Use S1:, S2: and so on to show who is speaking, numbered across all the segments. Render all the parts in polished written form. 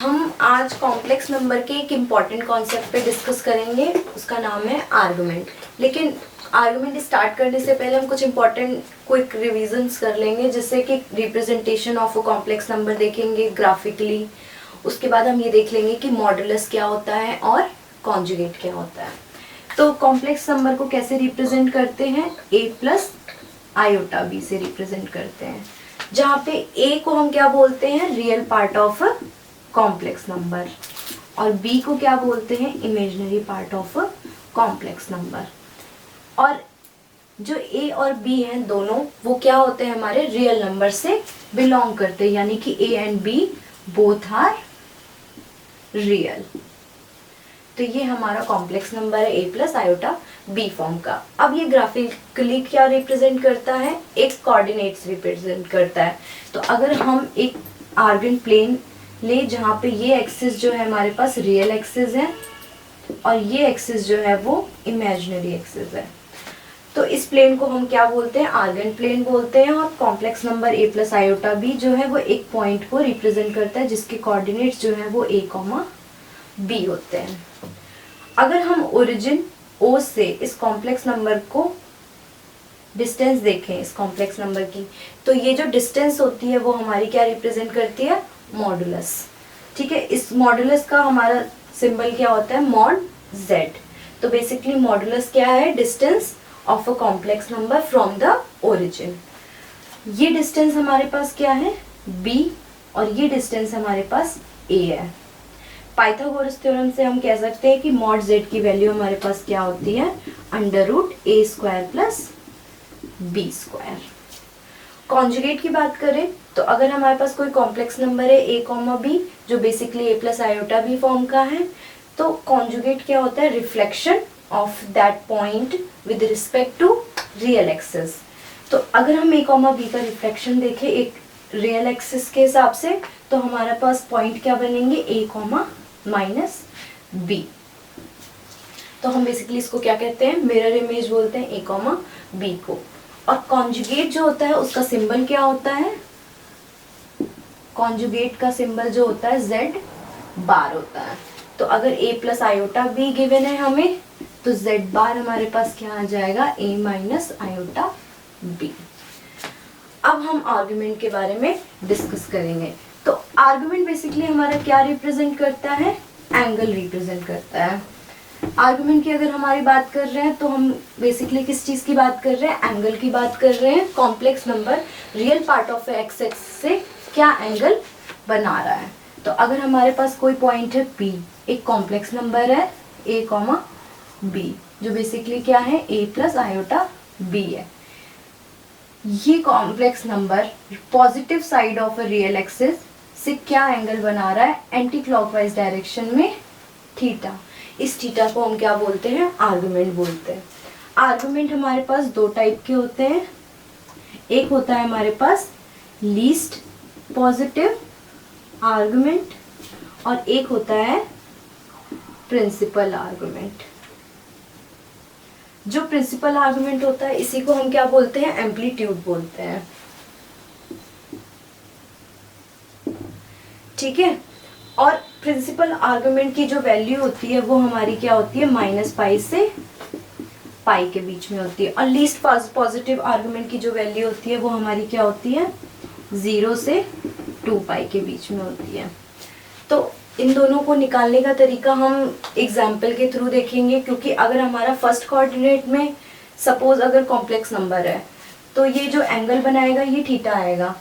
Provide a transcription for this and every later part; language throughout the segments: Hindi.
S1: हम आज कॉम्प्लेक्स नंबर के एक इम्पॉर्टेंट कॉन्सेप्ट पे डिस्कस करेंगे, उसका नाम है आर्गुमेंट। लेकिन आर्गुमेंट स्टार्ट करने से पहले हम कुछ इम्पॉर्टेंट क्विक रिविजन्स कर लेंगे, जिससे कि representation of a complex number देखेंगे ग्राफिकली। उसके बाद हम ये देख लेंगे कि मॉडुलस क्या होता है और कॉन्जुगेट क्या होता है। तो कॉम्प्लेक्स नंबर को कैसे रिप्रेजेंट करते हैं, a प्लस आयोटा b से रिप्रेजेंट करते हैं, जहाँ पे a को हम क्या बोलते हैं, real part of complex number, और b को क्या बोलते हैं, imaginary part of complex number. और जो a और b हैं दोनों, वो क्या होते हैं, हमारे रियल नंबर से बिलोंग करते हैं, यानी कि a and b both are real. तो ये हमारा कॉम्प्लेक्स नंबर है a plus iota b form का। अब ये ग्राफिकली क्या रिप्रेजेंट करता है, एक कोऑर्डिनेट्स रिप्रेजेंट करता है। तो अगर हम एक आर्गन प्लेन ले, जहाँ पे ये एक्सिस जो है हमारे पास रियल एक्सिस है और ये एक्सिस जो है वो इमेजिनरी एक्सिस है, तो इस प्लेन को हम क्या बोलते हैं, आर्गन प्लेन बोलते हैं। और complex number a plus iota b जो है वो एक पॉइंट को रिप्रेजेंट करता है, जिसके कोऑर्डिनेट्स जो है वो a, b होते हैं। अगर हम ओरिजिन o से इस कॉम्प्लेक्स नंबर को डिस्टेंस देखें, इस कॉम्प्लेक्स नंबर की, तो ये जो डिस्टेंस होती है वो हमारी क्या रिप्रेजेंट करती है, मॉडुलस। ठीक है, इस मॉडुलस का हमारा सिंबल क्या होता है, मॉड z। तो बेसिकली मॉडुलस क्या है, distance of a complex number from the origin. ये डिस्टेंस हमारे पास क्या है, b, और ये डिस्टेंस हमारे पास a है। पाइथागोरस थ्योरम से हम कह सकते हैं कि मॉड z की वैल्यू हमारे पास क्या होती है, √a² प्लस b²। कॉन्जुगेट की बात करें तो अगर हमारे पास कोई कॉम्प्लेक्स नंबर है a, b, जो basically a plus iota b form का है, तो कॉन्जुगेट क्या होता है, reflection of that point with respect to real axis. तो अगर हम a, b का रिफ्लेक्शन देखें एक रियल एक्सिस के हिसाब से, तो हमारे पास पॉइंट क्या बनेंगे, a, b। तो हम बेसिकली इसको क्या कहते हैं, मिरर इमेज बोलते हैं a, b को। और कॉन्जुगेट जो होता है उसका सिंबल क्या होता है, कॉन्जुगेट का सिंबल जो होता है z बार होता है। तो अगर a plus iota b given है हमें, तो z बार हमारे पास क्या आ जाएगा, a माइनस आयोटा b। अब हम आर्गुमेंट के बारे में डिस्कस करेंगे। तो आर्गुमेंट बेसिकली हमारा क्या रिप्रेजेंट करता है, एंगल रिप्रेजेंट करता है। आर्गुमेंट की अगर हमारी बात कर रहे हैं तो हम बेसिकली किस चीज की बात कर रहे हैं, एंगल की बात कर रहे हैं। Complex number real part of x axis से क्या एंगल बना रहा है। तो अगर हमारे पास कोई पॉइंट है P, एक कॉम्प्लेक्स नंबर है a, b, जो बेसिकली क्या है, a प्लस आयोटा b है। ये complex number positive side of a real axis से क्या एंगल बना रहा है, एंटी क्लॉकवाइज डायरेक्शन में थीटा। इस थीटा को हम क्या बोलते हैं, आर्गुमेंट बोलते हैं। आर्गुमेंट हमारे पास दो टाइप के होते हैं, एक होता है हमारे पास लीस्ट पॉजिटिव आर्गुमेंट और एक होता है प्रिंसिपल आर्गुमेंट। जो प्रिंसिपल आर्गुमेंट होता है इसी को हम क्या बोलते हैं, एम्पलीट्यूड बोलते हैं। ठीक है, और प्रिंसिपल आर्गुमेंट की जो वैल्यू होती है वो हमारी क्या होती है, -π से π के बीच में होती है। और लीस्ट पॉजिटिव आर्गुमेंट की जो वैल्यू होती है वो हमारी क्या होती है, 0 से 2π के बीच में होती है। तो इन दोनों को निकालने का तरीका हम एग्जाम्पल के थ्रू देखेंगे, क्योंकि अगर हमारा फर्स्ट कोऑर्डिनेट में सपोज अगर कॉम्प्लेक्स नंबर है, तो ये जो एंगल बनाएगा ये थीटा आएगा।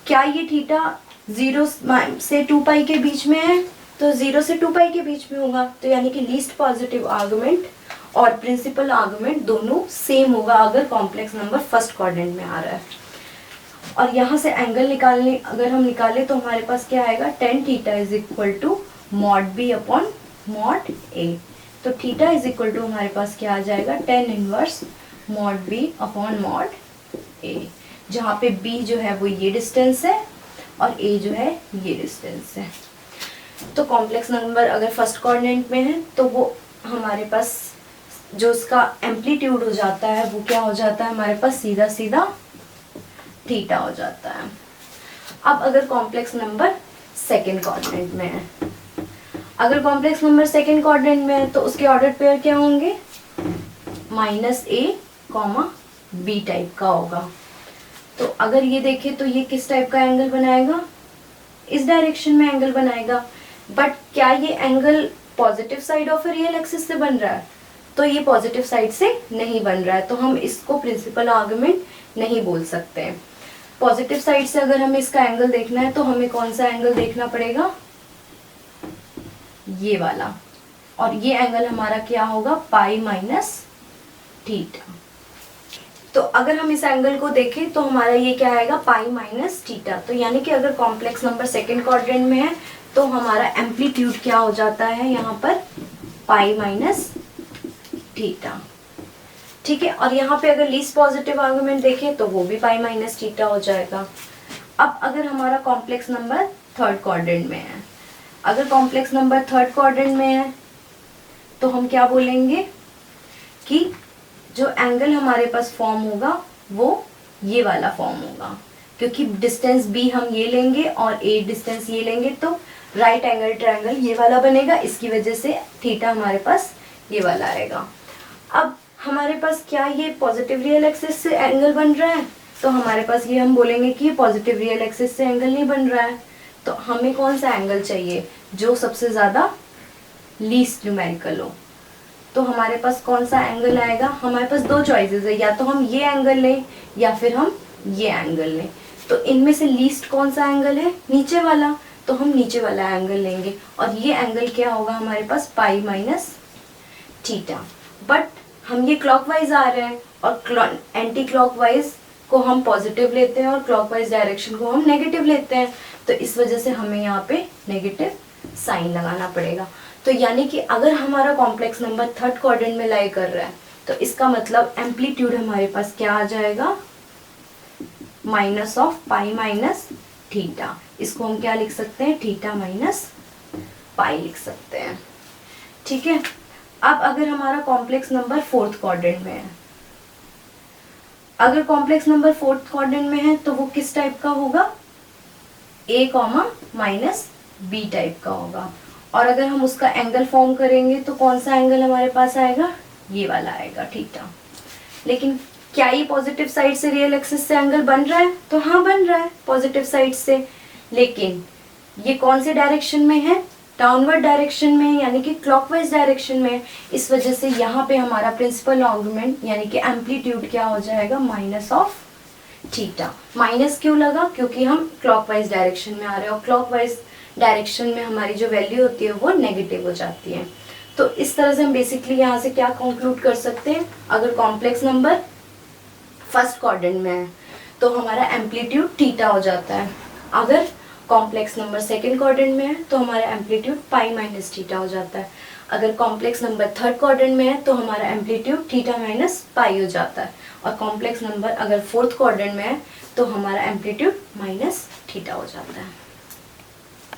S1: क्या ये थीटा 0 से 2π के बीच में है, तो 0 से 2π के बीच में होगा। तो यानी कि लीस्ट पॉजिटिव आर्गुमेंट और प्रिंसिपल आर्गुमेंट दोनों सेम होगा अगर कॉम्प्लेक्स नंबर फर्स्ट क्वाड्रेंट में आ रहा है। और यहाँ से एंगल निकालने अगर हम निकालें तो हमारे पास क्या आएगा, tan theta is equal to mod b upon mod a। तो थीटा इज इक्वल टू हमारे पास क्या आ जाएगा, tan inverse mod b upon mod a, जहाँ पे b जो है वो ये डिस्टेंस है और a जो है ये डिस्टेंस है। तो कॉम्प्लेक्स नंबर अगर फर्स्ट कोऑर्डिनेट में है तो वो हमारे पास जो उसका एम्पलीट्यूड हो जाता है वो क्या हो जाता है, हमारे पास सीधा सीधा थीटा हो जाता है। अब अगर कॉम्प्लेक्स नंबर सेकेंड कोऑर्डिनेट में है अगर कॉम्प्लेक्स नंबर सेकेंड क्वाड्रेंट में है तो उसके ऑर्डर पेयर क्या होंगे, -a, b टाइप का होगा। तो अगर ये देखें तो ये किस टाइप का एंगल बनाएगा, इस डायरेक्शन में एंगल बनाएगा। बट क्या ये angle positive side of real axis से बन रहा है, तो ये पॉजिटिव साइड से नहीं बन रहा है, तो हम इसको प्रिंसिपल आर्गुमेंट नहीं बोल सकते हैं। पॉजिटिव साइड से अगर हमें इसका एंगल देखना है तो हमें कौन सा एंगल देखना पड़ेगा, ये वाला, और ये एंगल हमारा क्या होगा, पाई माइनस थीटा। तो अगर हम इस एंगल को देखें तो हमारा ये क्या आएगा, पाई माइनस थीटा। तो यानी कि अगर कॉम्प्लेक्स नंबर सेकेंड क्वाड्रेंट में है तो हमारा एम्पलीट्यूड क्या हो जाता है यहाँ पर, पाई माइनस थीटा। ठीक है, और यहाँ पे अगर लीस्ट पॉजिटिव आर्गुमेंट देखें तो वो भी पाई माइनस थीटा हो जाएगा। अब अगर हमारा कॉम्प्लेक्स नंबर थर्ड क्वाड्रेंट में है, अगर कॉम्प्लेक्स नंबर थर्ड क्वाड्रेंट में है तो हम क्या बोलेंगे कि जो एंगल हमारे पास फॉर्म होगा वो ये वाला फॉर्म होगा, क्योंकि डिस्टेंस b हम ये लेंगे और a डिस्टेंस ये लेंगे तो राइट एंगल ट्रायंगल ये वाला बनेगा। इसकी वजह से थीटा हमारे पास ये वाला आएगा। अब हमारे पास क्या ये पॉजिटिव रियल एक्सिस से एंगल बन रहा है, तो हमारे पास ये हम बोलेंगे कि ये पॉजिटिव रियल एक्सिस से एंगल नहीं बन रहा है। तो हमें कौन सा एंगल चाहिए, जो सबसे ज़्यादा लीस्ट न्यूमेरिकल हो। तो हमारे पास कौन सा एंगल आएगा, हमारे पास दो चॉइसेस है, या तो हम ये एंगल लें या फिर हम ये एंगल लें। तो इनमें से लीस्ट कौन सा एंगल है, नीचे वाला, तो हम नीचे वाला एंगल लेंगे। और ये एंगल क्या होगा हमारे पास, पाई माइनस थीटा। बट हम ये क्लॉकवाइज आ रहे हैं और एंटी क्लॉकवाइज को हम पॉजिटिव लेते हैं और क्लॉकवाइज डायरेक्शन को हम नेगेटिव लेते हैं, तो इस वजह से हमें यहाँ पे नेगेटिव साइन लगाना पड़ेगा। तो यानी कि अगर हमारा कॉम्प्लेक्स नंबर थर्ड क्वाड्रेंट में लाई कर रहा है तो इसका मतलब एम्पलीट्यूड हमारे पास क्या आ जाएगा, minus of pi minus theta. इसको हम क्या लिख सकते हैं, थीटा माइनस पाई लिख सकते हैं। ठीक है, अब अगर हमारा कॉम्प्लेक्स नंबर फोर्थ क्वाड्रेंट में है, अगर कॉम्प्लेक्स नंबर फोर्थ क्वाड्रेंट में है तो वो किस टाइप का होगा, a, माइनस बी टाइप का होगा। और अगर हम उसका एंगल फॉर्म करेंगे तो कौन सा एंगल हमारे पास आएगा, ये वाला आएगा, थीटा। लेकिन क्या ये पॉजिटिव साइड से रियल एक्सिस से एंगल बन रहा है, तो हाँ बन रहा है पॉजिटिव साइड से, लेकिन ये कौन से डायरेक्शन में है, डाउनवर्ड डायरेक्शन में, यानी कि क्लॉकवाइज डायरेक्शन में। इस वजह से यहाँ पे हमारा प्रिंसिपल आर्गुमेंट यानी कि एम्पलीट्यूड क्या हो जाएगा, माइनस ऑफ थीटा। माइनस क्यों लगा, क्योंकि हम क्लॉकवाइज डायरेक्शन में आ रहे हैं और क्लॉकवाइज डायरेक्शन में हमारी जो वैल्यू होती है वो नेगेटिव हो जाती है। तो इस तरह से हम बेसिकली यहाँ से क्या कंक्लूड कर सकते हैं, अगर कॉम्प्लेक्स नंबर फर्स्ट क्वाड्रेंट में है तो हमारा एम्पलीट्यूड थीटा हो जाता है। अगर कॉम्प्लेक्स नंबर सेकेंड क्वाड्रेंट में है तो हमारा एम्पलीट्यूड पाई माइनस थीटा हो जाता है। अगर कॉम्प्लेक्स नंबर थर्ड क्वाड्रेंट में है तो हमारा एम्पलीट्यूड थीटा माइनस पाई हो जाता है। और कॉम्प्लेक्स नंबर अगर फोर्थ क्वाड्रेंट में है तो हमारा एम्पलीट्यूड माइनस थीटा हो जाता है।